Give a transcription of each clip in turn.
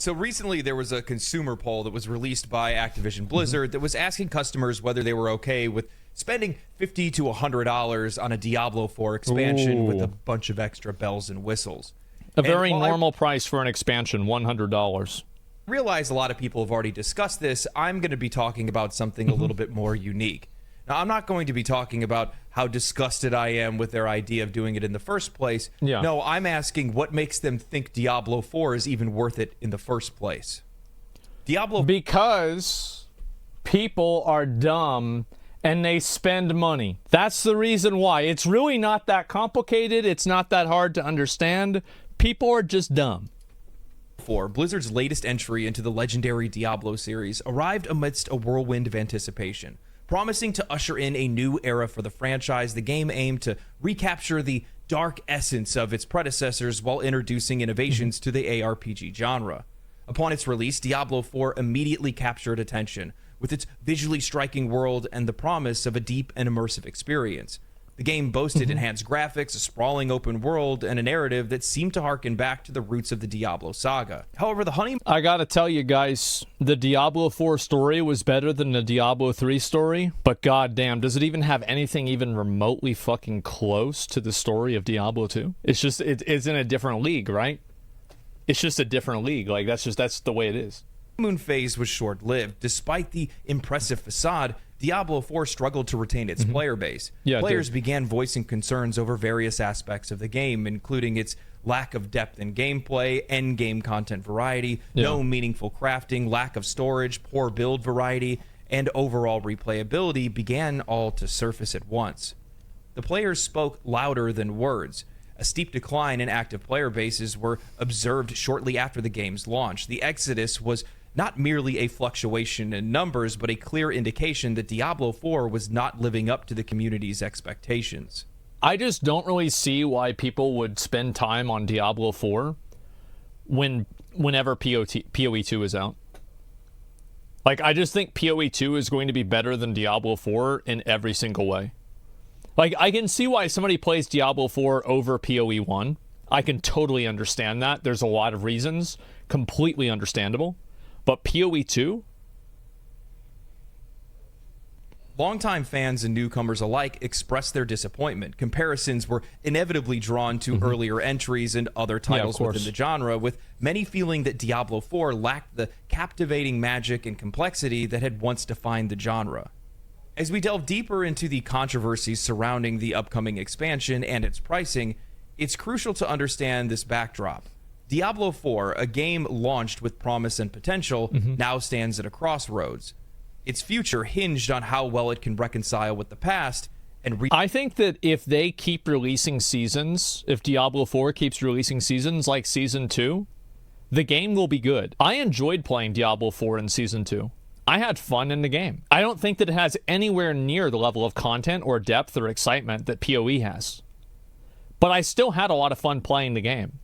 So recently there was a consumer poll that was released by Activision Blizzard that was asking customers whether they were okay with spending $50 to $100 on a Diablo 4 expansion with a bunch of extra bells and whistles. A very normal price for an expansion, $100. Realize a lot of people have already discussed this. I'm going to be talking about something a little bit more unique. Now, I'm not going to be talking about how disgusted I am with their idea of doing it in the first place. Yeah. No, I'm asking what makes them think Diablo 4 is even worth it in the first place. Because people are dumb and they spend money. That's the reason why. It's really not that complicated. It's not that hard to understand. People are just dumb. Blizzard's latest entry into the legendary Diablo series arrived amidst a whirlwind of anticipation. Promising to usher in a new era for the franchise, the game aimed to recapture the dark essence of its predecessors while introducing innovations to the ARPG genre. Upon its release, Diablo 4 immediately captured attention, with its visually striking world and the promise of a deep and immersive experience. The game boasted enhanced graphics, a sprawling open world, and a narrative that seemed to harken back to the roots of the Diablo saga. However, the honeymoon... I gotta tell you guys, the Diablo 4 story was better than the Diablo 3 story, but goddamn, does it even have anything even remotely fucking close to the story of Diablo 2? It's just, it's in a different league, right? It's just a different league. Like, that's the way it is. The honeymoon phase was short-lived. Despite the impressive facade, Diablo 4 struggled to retain its player base. Players began voicing concerns over various aspects of the game, including its lack of depth in gameplay, endgame content variety, no meaningful crafting, lack of storage, poor build variety, and overall replayability began all to surface at once. The players spoke louder than words. A steep decline in active player bases were observed shortly after the game's launch. The exodus was not merely a fluctuation in numbers, but a clear indication that Diablo 4 was not living up to the community's expectations. I just don't really see why people would spend time on Diablo 4 whenever PoE 2 is out. Like, I just think PoE 2 is going to be better than Diablo 4 in every single way. Like, I can see why somebody plays Diablo 4 over PoE 1. I can totally understand that. There's a lot of reasons. Completely understandable. But PoE 2? Longtime fans and newcomers alike expressed their disappointment. Comparisons were inevitably drawn to earlier entries and other titles within the genre, with many feeling that Diablo 4 lacked the captivating magic and complexity that had once defined the genre. As we delve deeper into the controversies surrounding the upcoming expansion and its pricing, it's crucial to understand this backdrop. Diablo 4, a game launched with promise and potential, now stands at a crossroads. Its future hinged on how well it can reconcile with the past and I think that if they keep releasing seasons, if Diablo 4 keeps releasing seasons like Season 2, the game will be good. I enjoyed playing Diablo 4 in Season 2. I had fun in the game. I don't think that it has anywhere near the level of content or depth or excitement that PoE has. But I still had a lot of fun playing the game.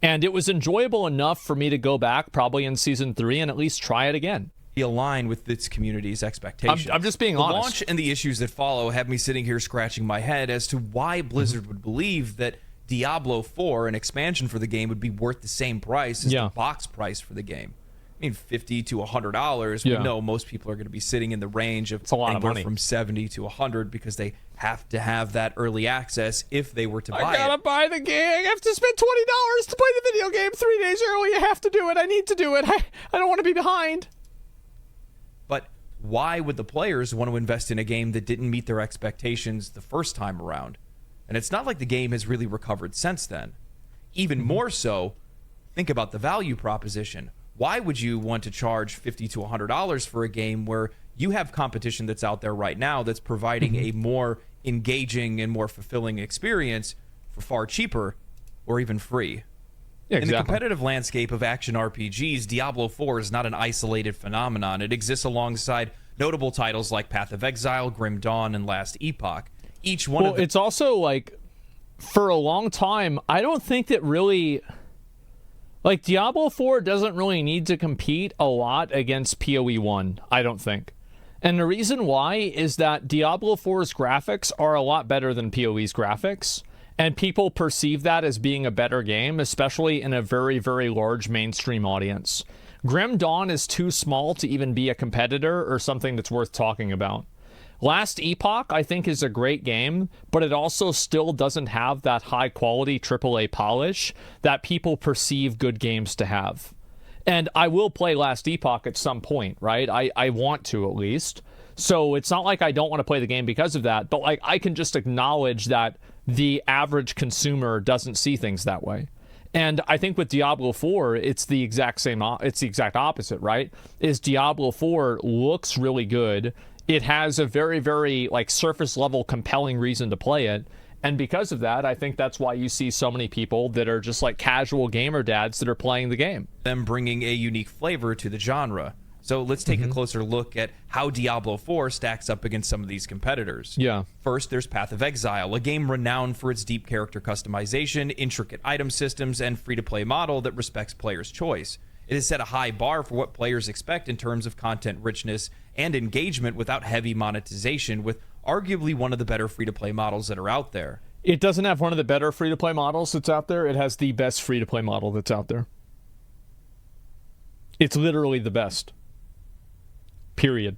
And it was enjoyable enough for me to go back probably in Season 3 and at least try it again. Align with its community's expectations. I'm just being honest. The launch and the issues that follow have me sitting here scratching my head as to why Blizzard would believe that Diablo 4, an expansion for the game, would be worth the same price as the box price for the game. I mean, $50 to $100. We know most people are going to be sitting in the range of anywhere from $70 to $100 because they have to have that early access if they were to buy it. I gotta buy the game. I have to spend $20 to play the video game 3 days early. I have to do it. I need to do it. I don't want to be behind. But why would the players want to invest in a game that didn't meet their expectations the first time around? And it's not like the game has really recovered since then. Even more so, think about the value proposition. Why would you want to charge $50 to $100 for a game where you have competition that's out there right now that's providing a more engaging and more fulfilling experience for far cheaper or even free? In the competitive landscape of action RPGs, Diablo 4 is not an isolated phenomenon. It exists alongside notable titles like Path of Exile, Grim Dawn, and Last Epoch. Each one of them... it's also like, for a long time, I don't think that really... Like, Diablo 4 doesn't really need to compete a lot against PoE 1, I don't think. And the reason why is that Diablo 4's graphics are a lot better than PoE's graphics. And people perceive that as being a better game, especially in a very, very large mainstream audience. Grim Dawn is too small to even be a competitor or something that's worth talking about. Last Epoch, I think, is a great game, but it also still doesn't have that high-quality AAA polish that people perceive good games to have. And I will play Last Epoch at some point, right? I want to, at least. So it's not like I don't want to play the game because of that, but like I can just acknowledge that the average consumer doesn't see things that way. And I think with Diablo 4, it's the exact opposite, right? Is Diablo 4 looks really good. It has a very, very like surface level compelling reason to play it. And because of that, I think that's why you see so many people that are just like casual gamer dads that are playing the game. Them bringing a unique flavor to the genre. So let's take a closer look at how Diablo 4 stacks up against some of these competitors. Yeah. First, there's Path of Exile, a game renowned for its deep character customization, intricate item systems, and free-to-play model that respects players' choice. It has set a high bar for what players expect in terms of content richness and engagement without heavy monetization, with arguably one of the better free-to-play models that are out there. It doesn't have one of the better free-to-play models that's out there. It has the best free-to-play model that's out there. It's literally the best. Period.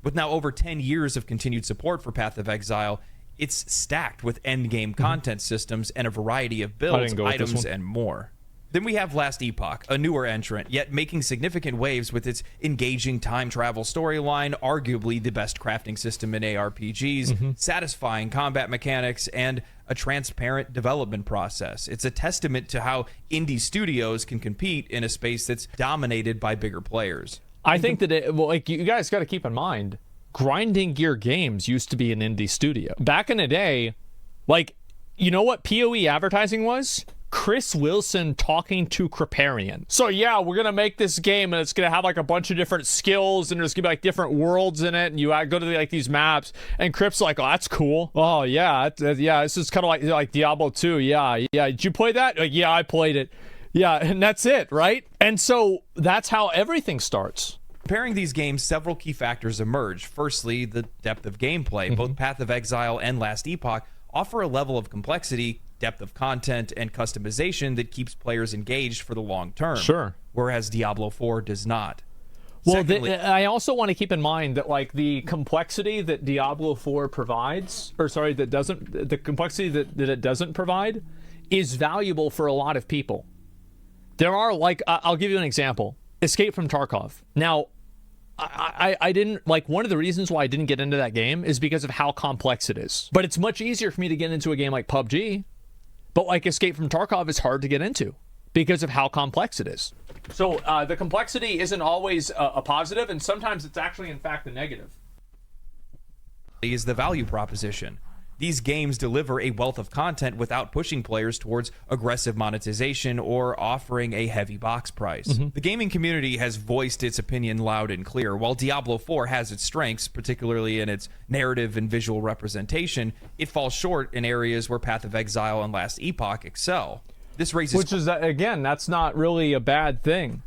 With now over 10 years of continued support for Path of Exile, it's stacked with endgame content systems and a variety of builds, items, and more. Then we have Last Epoch, a newer entrant, yet making significant waves with its engaging time travel storyline, arguably the best crafting system in ARPGs, satisfying combat mechanics, and a transparent development process. It's a testament to how indie studios can compete in a space that's dominated by bigger players. I think that like you guys got to keep in mind, Grinding Gear Games used to be an indie studio. Back in the day, like, you know what PoE advertising was? Chris Wilson talking to Kripparrian. So yeah, we're gonna make this game and it's gonna have like a bunch of different skills and there's gonna be like different worlds in it, and you go to like these maps, and Crip's like, oh, that's cool. Oh yeah, yeah, this is kind of like Diablo 2. Yeah, did you play that? Like, yeah, I played it. Yeah, and that's it, right? And so that's how everything starts. Comparing these games, several key factors emerge. Firstly, the depth of gameplay. Both Path of Exile and Last Epoch offer a level of complexity, depth of content, and customization that keeps players engaged for the long term. Sure. Whereas Diablo 4 does not. Well, I also want to keep in mind that like the complexity that Diablo 4 provides, the complexity that it doesn't provide is valuable for a lot of people. There are, like, I'll give you an example. Escape from Tarkov. Now, I didn't, like, one of the reasons why I didn't get into that game is because of how complex it is. But it's much easier for me to get into a game like PUBG. But, like, Escape from Tarkov is hard to get into because of how complex it is. So, the complexity isn't always a positive, and sometimes it's actually, in fact, a negative. Is the value proposition. These games deliver a wealth of content without pushing players towards aggressive monetization or offering a heavy box price. The gaming community has voiced its opinion loud and clear. While Diablo 4 has its strengths, particularly in its narrative and visual representation, it falls short in areas where Path of Exile and Last Epoch excel. This raises... Which is, again, that's not really a bad thing.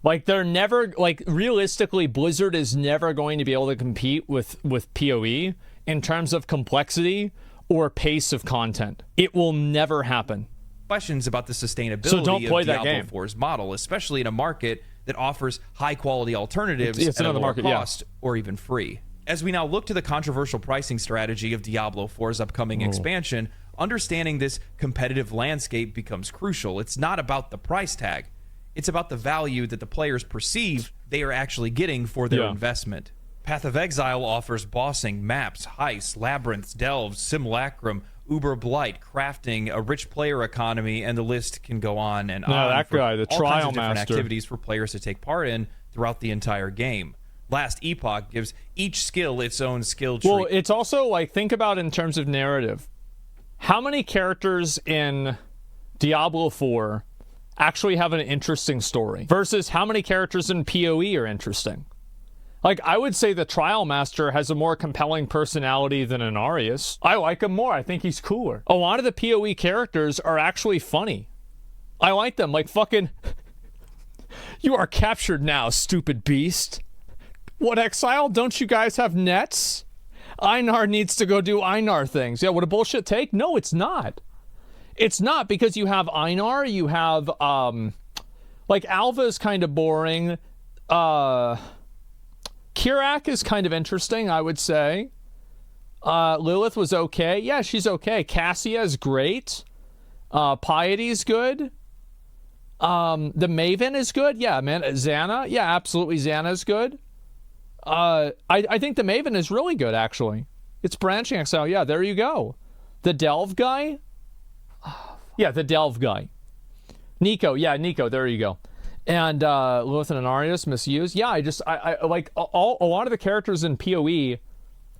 Like, they're never... Like, realistically, Blizzard is never going to be able to compete with PoE in terms of complexity or pace of content. It will never happen. Questions about the sustainability of Diablo 4's model, especially in a market that offers high-quality alternatives at a lower cost or even free. As we now look to the controversial pricing strategy of Diablo 4's upcoming expansion, understanding this competitive landscape becomes crucial. It's not about the price tag. It's about the value that the players perceive they are actually getting for their investment. Path of Exile offers bossing, maps, heists, labyrinths, delves, simulacrum, uber blight, crafting, a rich player economy, and the list can go on and on. That guy, the trial master. Activities for players to take part in throughout the entire game. Last Epoch gives each skill its own skill tree. Well, it's also like, think about in terms of narrative. How many characters in Diablo 4 actually have an interesting story versus how many characters in PoE are interesting? Like, I would say the Trial Master has a more compelling personality than an Arius. I like him more. I think he's cooler. A lot of the PoE characters are actually funny. I like them. Like, fucking... You are captured now, stupid beast. What, Exile? Don't you guys have nets? Einar needs to go do Einar things. Yeah, what a bullshit take? No, it's not. It's not, because you have Einar, you have, like, Alva is kind of boring. Kirak is kind of interesting, I would say. Lilith was okay. Yeah, she's okay. Cassia is great. Piety's good. The Maven is good. Yeah, man. Xana. Yeah, absolutely. Xana is good. I think the Maven is really good, actually. It's branching XL. Yeah, there you go. The Delve guy. Yeah, the Delve guy. Nico. Yeah, Nico. There you go. And Lilith and Anarius misused. Yeah, I like a lot of the characters in PoE.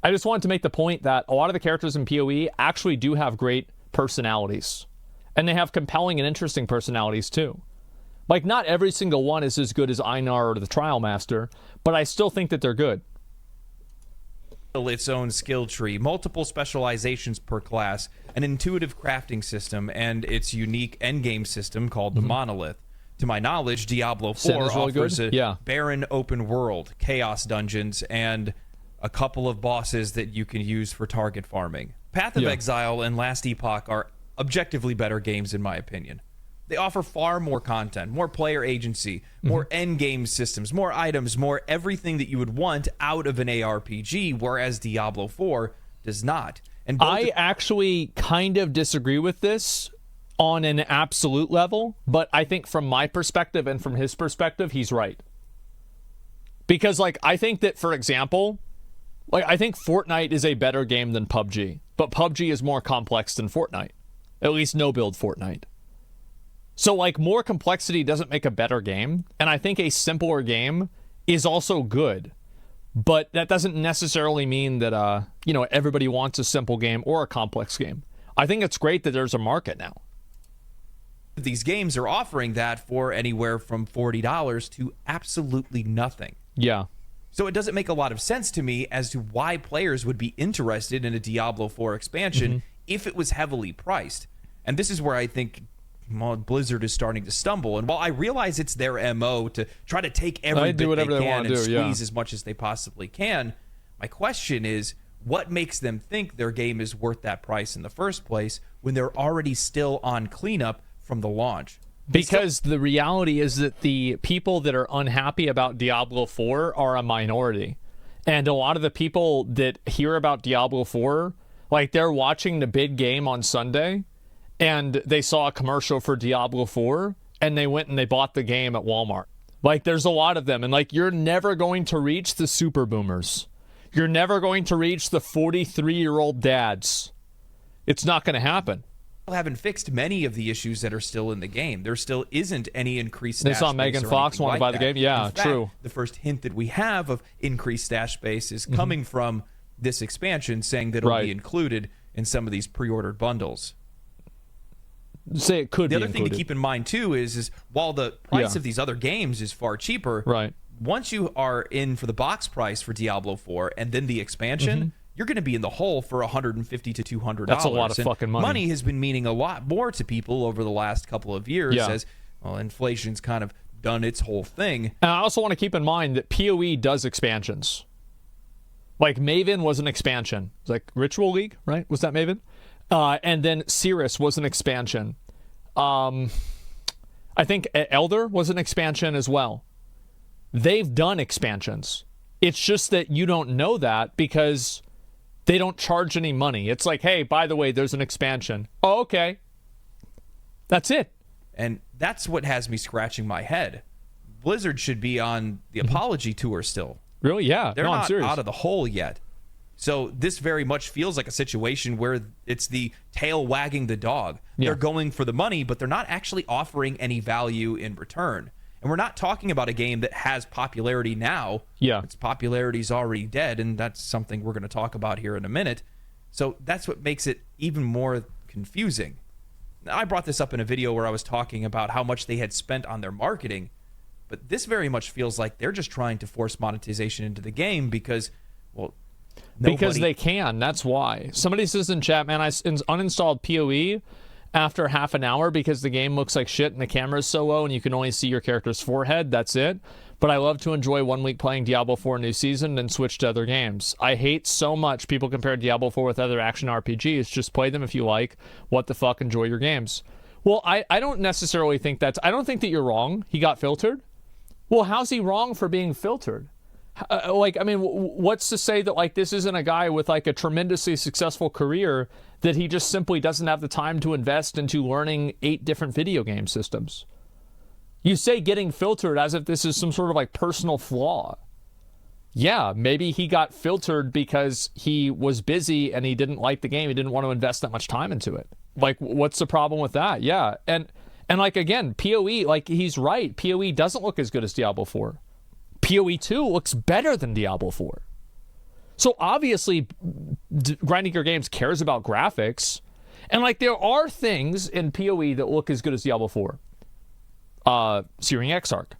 I just wanted to make the point that a lot of the characters in PoE actually do have great personalities. And they have compelling and interesting personalities, too. Like, not every single one is as good as Einar or the Trial Master, but I still think that they're good. Its own skill tree, multiple specializations per class, an intuitive crafting system, and its unique endgame system called the Monolith. To my knowledge, Diablo 4 offers a barren open world, chaos dungeons, and a couple of bosses that you can use for target farming. Path of Exile and Last Epoch are objectively better games, in my opinion. They offer far more content, more player agency, more endgame systems, more items, more everything that you would want out of an ARPG, whereas Diablo 4 does not. And I actually kind of disagree with this on an absolute level, but I think from my perspective and from his perspective, he's right. Because, like, I think that, for example, like, I think Fortnite is a better game than PUBG, but PUBG is more complex than Fortnite. At least no-build Fortnite. So, like, more complexity doesn't make a better game, and I think a simpler game is also good. But that doesn't necessarily mean that, you know, everybody wants a simple game or a complex game. I think it's great that there's a market now. These games are offering that for anywhere from $40 to absolutely nothing. Yeah. So it doesn't make a lot of sense to me as to why players would be interested in a Diablo 4 expansion if it was heavily priced. And this is where I think Blizzard is starting to stumble. And while I realize it's their MO to try to take every bit they can and squeeze as much as they possibly can, my question is, what makes them think their game is worth that price in the first place when they're already still on cleanup from the launch? Because the reality is that the people that are unhappy about Diablo 4 are a minority. And a lot of the people that hear about Diablo 4, like, they're watching the big game on Sunday, and they saw a commercial for Diablo 4, and they went and they bought the game at Walmart. Like, there's a lot of them. And, like, you're never going to reach the super boomers. You're never going to reach the 43-year-old dads. It's not going to happen. Haven't fixed many of the issues that are still in the game. There still isn't any increased stash space. They saw Megan Fox want to buy the game. Yeah, in fact, true. The first hint that we have of increased stash space is coming from this expansion, saying that it'll be included in some of these pre-ordered bundles. Say it could be The other included. thing to keep in mind, too, is while the price of these other games is far cheaper, once you are in for the box price for Diablo 4 and then the expansion, you're going to be in the hole for $150 to $200. That's a lot of fucking money. Money has been meaning a lot more to people over the last couple of years as, well, inflation's kind of done its whole thing. And I also want to keep in mind that PoE does expansions. Like, Maven was an expansion. It's like Ritual League, right? Was that Maven? And then Cirrus was an expansion. I think Elder was an expansion as well. They've done expansions. It's just that you don't know that because they don't charge any money. It's like, hey, by the way, there's an expansion. Oh, okay. That's it. And that's what has me scratching my head. Blizzard should be on the apology tour still. Really? Yeah. They're not serious. out of the hole yet. So this very much feels like a situation where it's the tail wagging the dog. They're going for the money, but they're not actually offering any value in return. And we're not talking about a game that has popularity now. Yeah. Its popularity's already dead, and that's something we're going to talk about here in a minute. So that's what makes it even more confusing. Now, I brought this up in a video where I was talking about how much they had spent on their marketing, but this very much feels like they're just trying to force monetization into the game because, well, because they can. That's why. Somebody says in chat, man, I uninstalled PoE after half an hour because the game looks like shit and the camera is so low and you can only see your character's forehead. That's it. but I love to enjoy 1 week playing Diablo 4 New Season and switch to other games. I hate so much people compare Diablo 4 with other action RPGs. Just play them if you like. What the fuck? Enjoy your games. Well, I don't necessarily think that's... I don't think that you're wrong. He got filtered. Well, how's he wrong for being filtered? What's to say that, like, this isn't a guy with, like, a tremendously successful career that he just simply doesn't have the time to invest into learning 8 different video game systems? You say getting filtered as if this is some sort of, like, personal flaw. Yeah, maybe he got filtered because he was busy and he didn't like the game. He didn't want to invest that much time into it. Like, what's the problem with that? Yeah, and like, again, PoE, like, he's right. PoE doesn't look as good as Diablo 4. PoE 2 looks better than Diablo 4. So obviously, Grinding Gear Games cares about graphics. And, like, there are things in PoE that look as good as Diablo 4. Searing Exarch.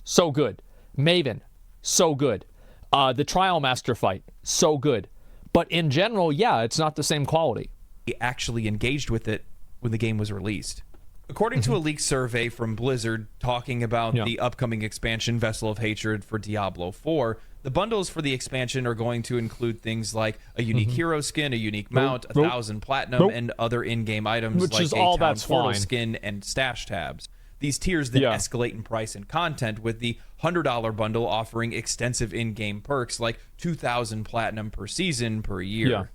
So good. Maven. So good. The Trial Master fight. So good. But in general, yeah, it's not the same quality. He actually engaged with it when the game was released. According to a leaked survey from Blizzard talking about the upcoming expansion, Vessel of Hatred, for Diablo 4, the bundles for the expansion are going to include things like a unique hero skin, a unique mount, 1,000 platinum, and other in-game items like a town portal skin and stash tabs. These tiers then escalate in price and content, with the $100 bundle offering extensive in-game perks like 2,000 platinum per season per year. Yeah.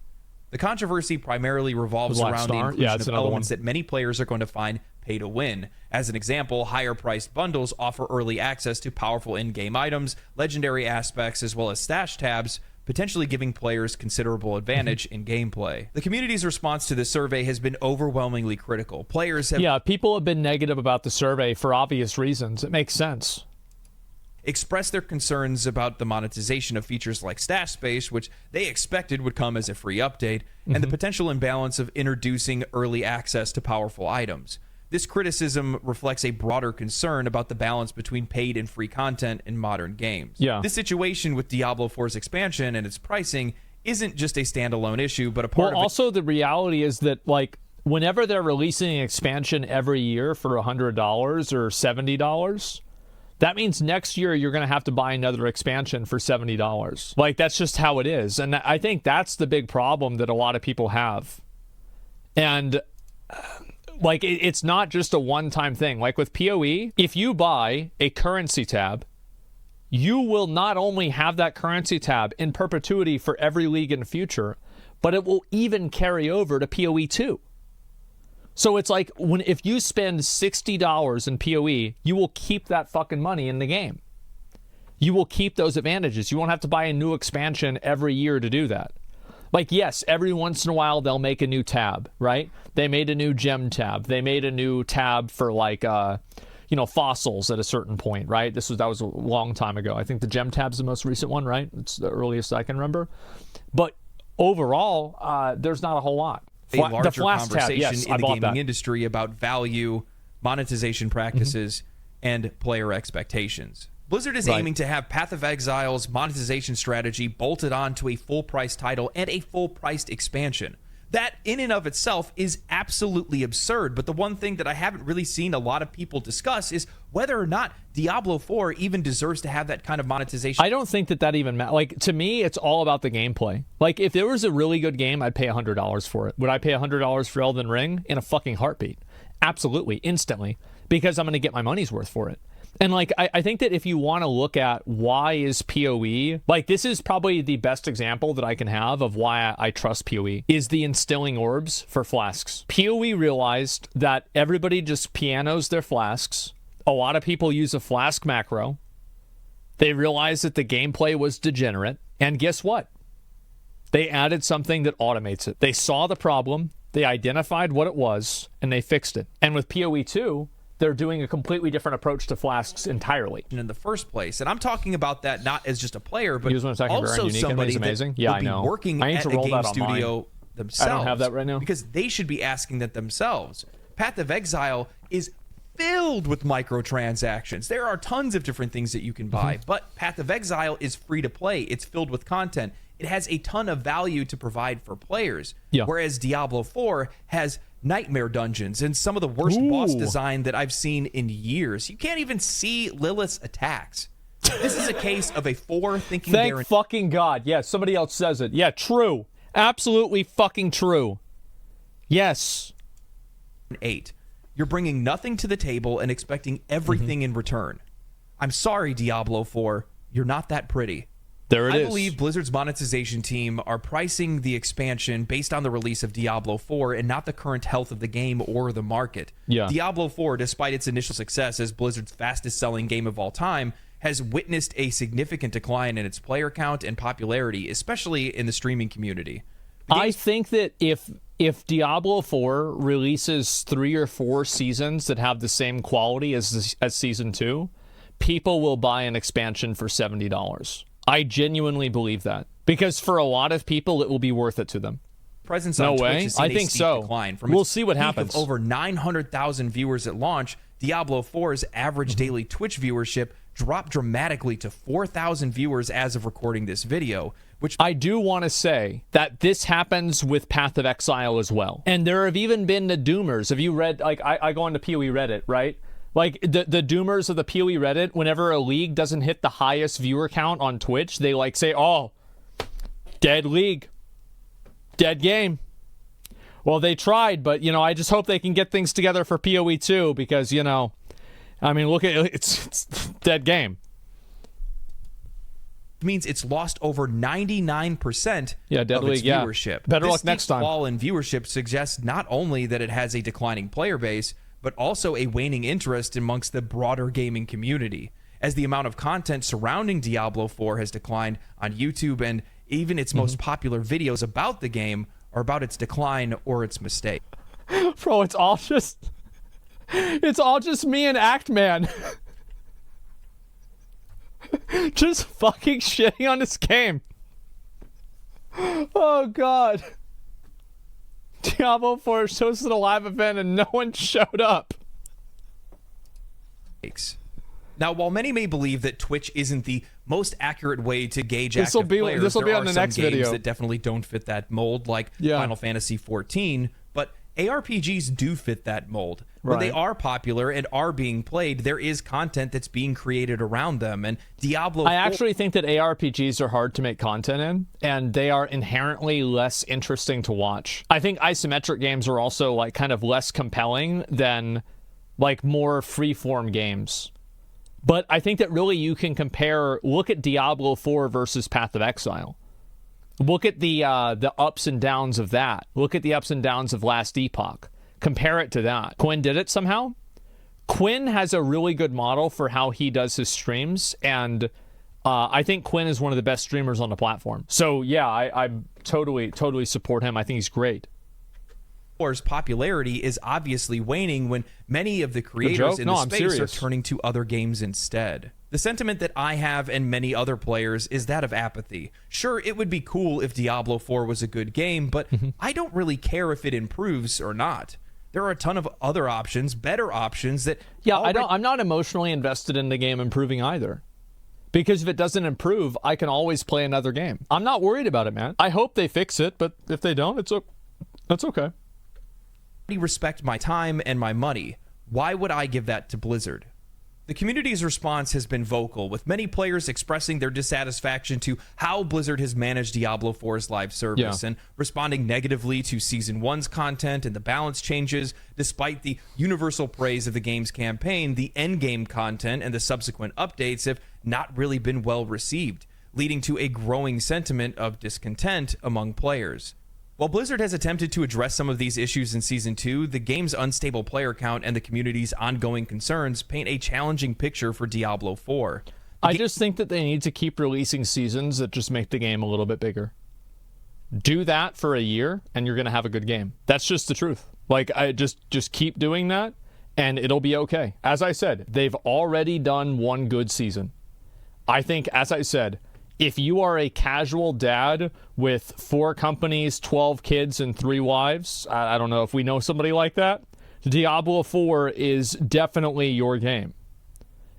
The controversy primarily revolves around the inclusion of elements that many players are going to find pay to win. As an example, higher priced bundles offer early access to powerful in-game items, legendary aspects, as well as stash tabs, potentially giving players considerable advantage in gameplay. The community's response to this survey has been overwhelmingly critical. Players have... Yeah, people have been negative about the survey for obvious reasons. It makes sense. Expressed their concerns about the monetization of features like stash space, which they expected would come as a free update, and the potential imbalance of introducing early access to powerful items. This criticism reflects a broader concern about the balance between paid and free content in modern games. Yeah. This situation with Diablo 4's expansion and its pricing isn't just a standalone issue, but a part of it. Well, also the reality is that, like, whenever they're releasing an expansion every year for $100 or $70, that means next year you're going to have to buy another expansion for $70. Like, that's just how it is. And I think that's the big problem that a lot of people have. And like, it's not just a one-time thing. Like with PoE, if you buy a currency tab, you will not only have that currency tab in perpetuity for every league in the future, but it will even carry over to PoE 2. So it's like, if you spend $60 in PoE, you will keep that fucking money in the game. You will keep those advantages. You won't have to buy a new expansion every year to do that. Like, yes, every once in a while they'll make a new tab, right? They made a new gem tab. They made a new tab for, like, fossils at a certain point, right? That was a long time ago. I think the gem tab's the most recent one, right? It's the earliest I can remember. But overall, there's not a whole lot. A larger conversation in the gaming industry about value, monetization practices, and player expectations. Blizzard is aiming to have Path of Exile's monetization strategy bolted onto a full-price title and a full-priced expansion. That, in and of itself, is absolutely absurd, but the one thing that I haven't really seen a lot of people discuss is whether or not Diablo 4 even deserves to have that kind of monetization. I don't think that even matters. Like, to me, it's all about the gameplay. Like, if there was a really good game, I'd pay $100 for it. Would I pay $100 for Elden Ring? In a fucking heartbeat. Absolutely. Instantly. Because I'm going to get my money's worth for it. And, like, I think that if you want to look at why is PoE, like, this is probably the best example that I can have of why I trust PoE, is the instilling orbs for flasks. PoE realized that everybody just pianos their flasks. A lot of people use a flask macro. They realized that the gameplay was degenerate. And guess what? They added something that automates it. They saw the problem, they identified what it was, and they fixed it. And with PoE 2, they're doing a completely different approach to flasks entirely. In the first place. And I'm talking about that not as just a player, but also somebody that will be working at a game studio themselves. I don't have that right now. Because they should be asking that themselves. Path of Exile is filled with microtransactions. There are tons of different things that you can buy, but Path of Exile is free to play. It's filled with content. It has a ton of value to provide for players. Whereas Diablo 4 has nightmare dungeons and some of the worst boss design that I've seen in years. You can't even see Lilith's attacks. This is a case of a 4 thinking they're... Thank fucking God. Yeah, somebody else says it. Yeah, true. Absolutely fucking true. Yes. 8. You're bringing nothing to the table and expecting everything in return. I'm sorry, Diablo 4. You're not that pretty. There it is. I believe Blizzard's monetization team are pricing the expansion based on the release of Diablo 4 and not the current health of the game or the market. Yeah. Diablo 4, despite its initial success as Blizzard's fastest-selling game of all time, has witnessed a significant decline in its player count and popularity, especially in the streaming community. I think that if Diablo 4 releases 3 or 4 seasons that have the same quality as Season 2, people will buy an expansion for $70. I genuinely believe that. Because for a lot of people, it will be worth it to them. Presence no on Twitch way. has seen I think a steep so. Decline. From we'll its see what peak happens. Of over 900,000 viewers at launch, Diablo 4's average daily Twitch viewership dropped dramatically to 4,000 viewers as of recording this video, which I do want to say that this happens with Path of Exile as well. And there have even been the doomers. Have you read, like, I go on to PoE Reddit, right? Like, the doomers of the PoE Reddit, whenever a league doesn't hit the highest viewer count on Twitch, they, like, say, oh, dead league. Dead game. Well, they tried, but, you know, I just hope they can get things together for PoE 2 because, you know, I mean, look at it's dead game. Means it's lost over 99% of its viewership. Better luck next time. This fall in viewership suggests not only that it has a declining player base, but also a waning interest amongst the broader gaming community, as the amount of content surrounding Diablo 4 has declined on YouTube, and even its most popular videos about the game are about its decline or its mistake. Bro, it's all just me and Actman. Just fucking shitting on this game. Oh, God. Diablo 4 hosted a live event and no one showed up. Now, while many may believe that Twitch isn't the most accurate way to gauge active players, this will be on the some next games video that definitely don't fit that mold, like Final Fantasy XIV, but ARPGs do fit that mold. When they are popular and are being played, there is content that's being created around them, and Diablo 4... I actually think that ARPGs are hard to make content in, and they are inherently less interesting to watch. I think isometric games are also, like, kind of less compelling than, like, more free-form games. But I think that really you can compare, look at Diablo 4 versus Path of Exile. Look at the ups and downs of that. Look at the ups and downs of Last Epoch. Compare it to that. Quinn did it somehow. Quinn has a really good model for how he does his streams, and I think Quinn is one of the best streamers on the platform. So yeah, I totally support him. I think he's great. Popularity is obviously waning when many of the creators in the space are turning to other games instead. The sentiment that I have and many other players is that of apathy. Sure, it would be cool if Diablo 4 was a good game, but I don't really care if it improves or not. There are a ton of other options, better options that... Yeah, I'm not emotionally invested in the game improving either. Because if it doesn't improve, I can always play another game. I'm not worried about it, man. I hope they fix it, but if they don't, that's okay. Respect my time and my money. Why would I give that to Blizzard? The community's response has been vocal, with many players expressing their dissatisfaction to how Blizzard has managed Diablo 4's live service and responding negatively to Season 1's content and the balance changes. Despite the universal praise of the game's campaign, the endgame content and the subsequent updates have not really been well received, leading to a growing sentiment of discontent among players. While Blizzard has attempted to address some of these issues in Season 2, the game's unstable player count and the community's ongoing concerns paint a challenging picture for Diablo 4. I just think that they need to keep releasing seasons that just make the game a little bit bigger. Do that for a year, and you're going to have a good game. That's just the truth. Like, I just keep doing that, and it'll be okay. As I said, they've already done one good season. I think, as I said... If you are a casual dad with 4 companies, 12 kids, and 3 wives, I don't know if we know somebody like that, Diablo 4 is definitely your game.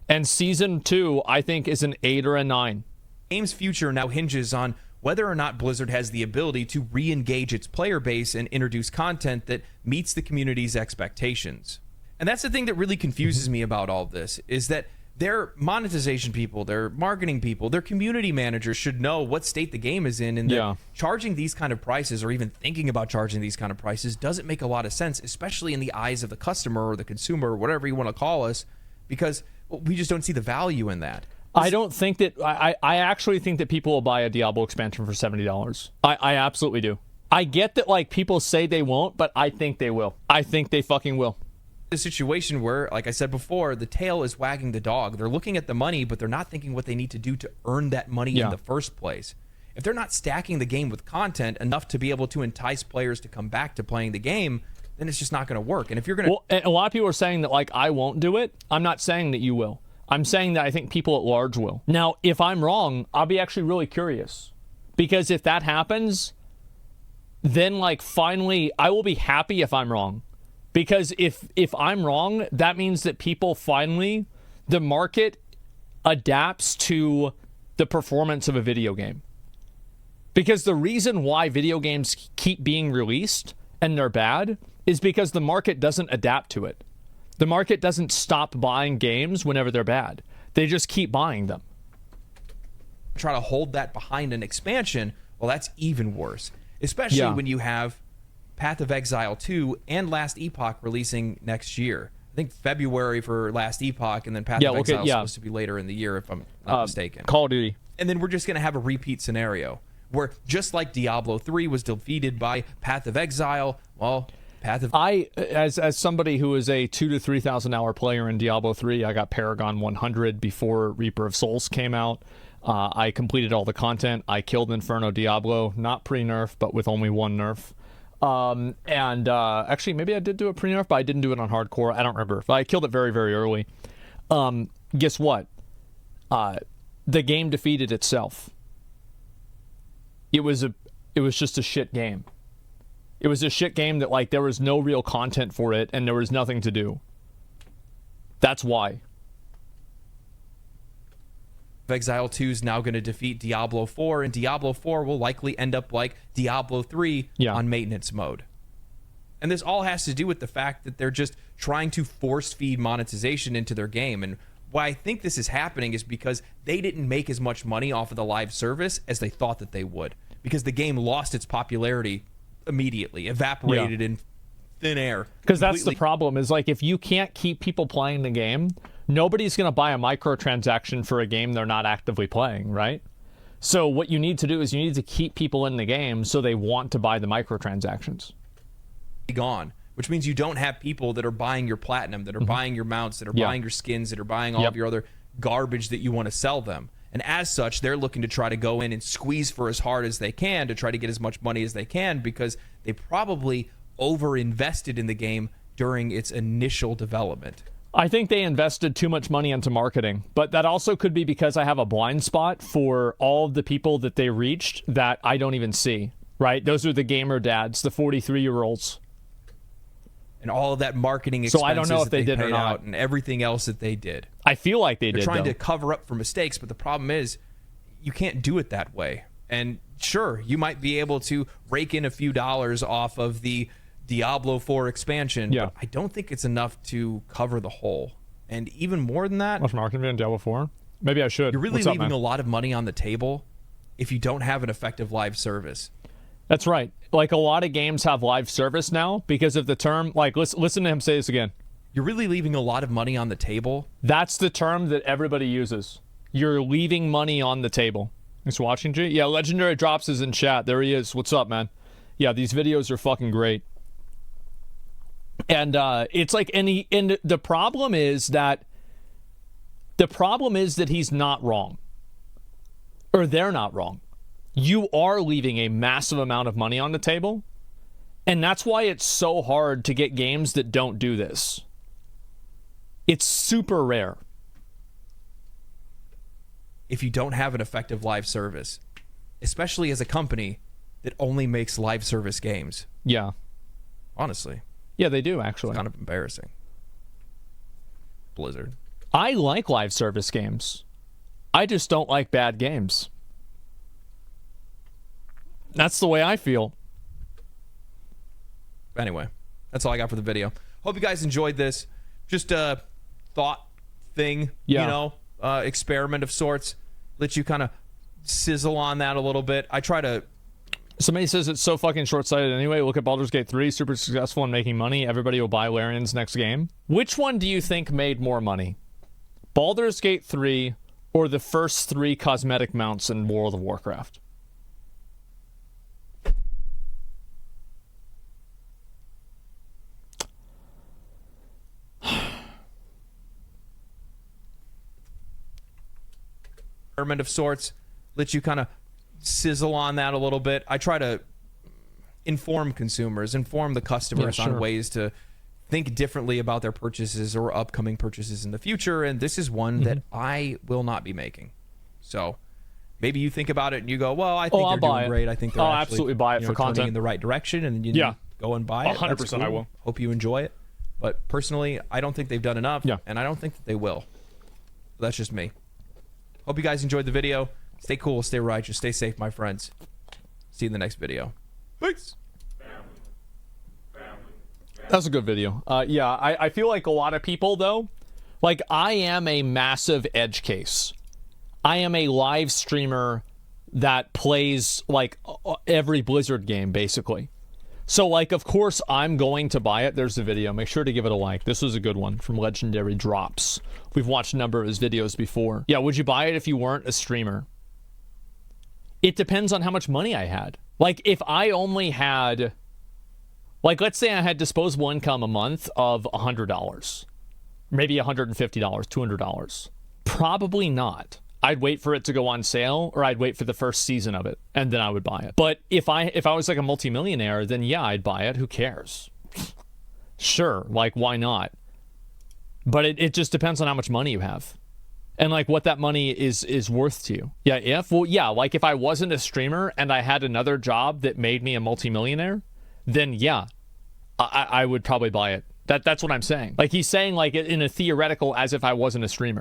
And Season 2, I think, is an 8 or a 9. The game's future now hinges on whether or not Blizzard has the ability to re-engage its player base and introduce content that meets the community's expectations. And that's the thing that really confuses me about all this, is that their monetization people, their marketing people, their community managers should know what state the game is in, and that charging these kind of prices, or even thinking about charging these kind of prices, doesn't make a lot of sense, especially in the eyes of the customer or the consumer, or whatever you want to call us, because we just don't see the value in that. I don't think that I actually think that people will buy a Diablo expansion for $70. I absolutely do. I get that, like, people say they won't, but I think they will. I think they fucking will. A situation where, like I said before, the tail is wagging the dog. They're looking at the money, but they're not thinking what they need to do to earn that money in the first place. If they're not stacking the game with content enough to be able to entice players to come back to playing the game, then it's just not going to work. And if you're going to... Well, and a lot of people are saying that, like, I won't do it. I'm not saying that you will. I'm saying that I think people at large will. Now, if I'm wrong, I'll be actually really curious. Because if that happens, then, like, finally, I will be happy if I'm wrong. Because if I'm wrong, that means that people finally, the market adapts to the performance of a video game. Because the reason why video games keep being released and they're bad is because the market doesn't adapt to it. The market doesn't stop buying games whenever they're bad. They just keep buying them. Try to hold that behind an expansion, well, that's even worse. Especially when you have Path of Exile 2 and Last Epoch releasing next year. I think February for Last Epoch, and then Path of Exile is supposed to be later in the year, if I'm not mistaken. Call of Duty. And then we're just going to have a repeat scenario where, just like Diablo 3 was defeated by Path of Exile, well, as somebody who is a 2,000 to 3,000 hour player in Diablo 3, I got Paragon 100 before Reaper of Souls came out. I completed all the content. I killed Inferno Diablo, not pre-nerf, but with only one nerf. Actually, maybe I did do it pre-nerf, but I didn't do it on hardcore. I don't remember. But I killed it very, very early. Guess what? The game defeated itself. It was just a shit game. It was a shit game that, like, there was no real content for it, and there was nothing to do. That's why. Exile 2 is now going to defeat Diablo 4, and Diablo 4 will likely end up like Diablo 3 on maintenance mode. And this all has to do with the fact that they're just trying to force feed monetization into their game. And why I think this is happening is because they didn't make as much money off of the live service as they thought that they would, because the game lost its popularity immediately, evaporated in thin air. Because that's the problem, is, like, if you can't keep people playing the game, nobody's going to buy a microtransaction for a game they're not actively playing, right? So what you need to do is you need to keep people in the game so they want to buy the microtransactions. Gone, which means you don't have people that are buying your platinum, that are buying your mounts, that are buying your skins, that are buying all of your other garbage that you want to sell them. And as such, they're looking to try to go in and squeeze for as hard as they can to try to get as much money as they can, because they probably over-invested in the game during its initial development. I think they invested too much money into marketing, but that also could be because I have a blind spot for all of the people that they reached that I don't even see, right? Those are the gamer dads, the 43-year-olds. And all of that marketing expenses, so I don't know if they did or not, and everything else that they did. I feel like They're did. Trying to cover up for mistakes, but the problem is you can't do it that way. And sure, you might be able to rake in a few dollars off of the Diablo 4 expansion, but I don't think it's enough to cover the whole. And even more than that, what's marketing in Diablo 4? Maybe I should. You're really leaving a lot of money on the table if you don't have an effective live service. That's right. Like, a lot of games have live service now because of the term. Like, listen to him say this again. You're really leaving a lot of money on the table. That's the term that everybody uses. You're leaving money on the table. He's watching, G? Yeah, Legendary Drops is in chat. There he is. What's up, man? Yeah, these videos are fucking great. And it's like, and the problem is that he's not wrong. Or they're not wrong. You are leaving a massive amount of money on the table. And that's why it's so hard to get games that don't do this. It's super rare. If you don't have an effective live service, especially as a company that only makes live service games. Yeah. Honestly. Yeah, they do, actually. It's kind of embarrassing. Blizzard. I like live service games. I just don't like bad games. That's the way I feel. Anyway, that's all I got for the video. Hope you guys enjoyed this. Just a thought thing, experiment of sorts. Let you kind of sizzle on that a little bit. I try to... Somebody says it's so fucking short-sighted anyway. Look at Baldur's Gate 3, super successful in making money. Everybody will buy Larian's next game. Which one do you think made more money? Baldur's Gate 3 or the first 3 cosmetic mounts in World of Warcraft? Of sorts, let you kind of sizzle on that a little bit. I try to inform consumers, inform the customers on ways to think differently about their purchases or upcoming purchases in the future, and this is one that I will not be making. So maybe you think about it and you go, well, I think they're doing great. I think they're actually, absolutely buy it for content in the right direction, and you go and buy it. 100% cool. I will. Hope you enjoy it. But personally, I don't think they've done enough, and I don't think that they will. That's just me. Hope you guys enjoyed the video. Stay cool, stay righteous, stay safe, my friends. See you in the next video. Peace. That's a good video. I feel like a lot of people, though, like I am a massive edge case. I am a live streamer that plays like every Blizzard game, basically. So, like, of course, I'm going to buy it. There's the video. Make sure to give it a like. This was a good one from Legendary Drops. We've watched a number of his videos before. Yeah, would you buy it if you weren't a streamer? It depends on how much money I had. Like, if I only had... Like, let's say I had disposable income a month of $100. Maybe $150, $200. Probably not. I'd wait for it to go on sale, or I'd wait for the first season of it, and then I would buy it. But if I was like a multimillionaire, then yeah, I'd buy it. Who cares? Sure, like, why not? But it just depends on how much money you have. And, like, what that money is worth to you. Yeah, like, if I wasn't a streamer and I had another job that made me a multimillionaire, then yeah, I would probably buy it. That's what I'm saying. Like, he's saying, like, in a theoretical, as if I wasn't a streamer.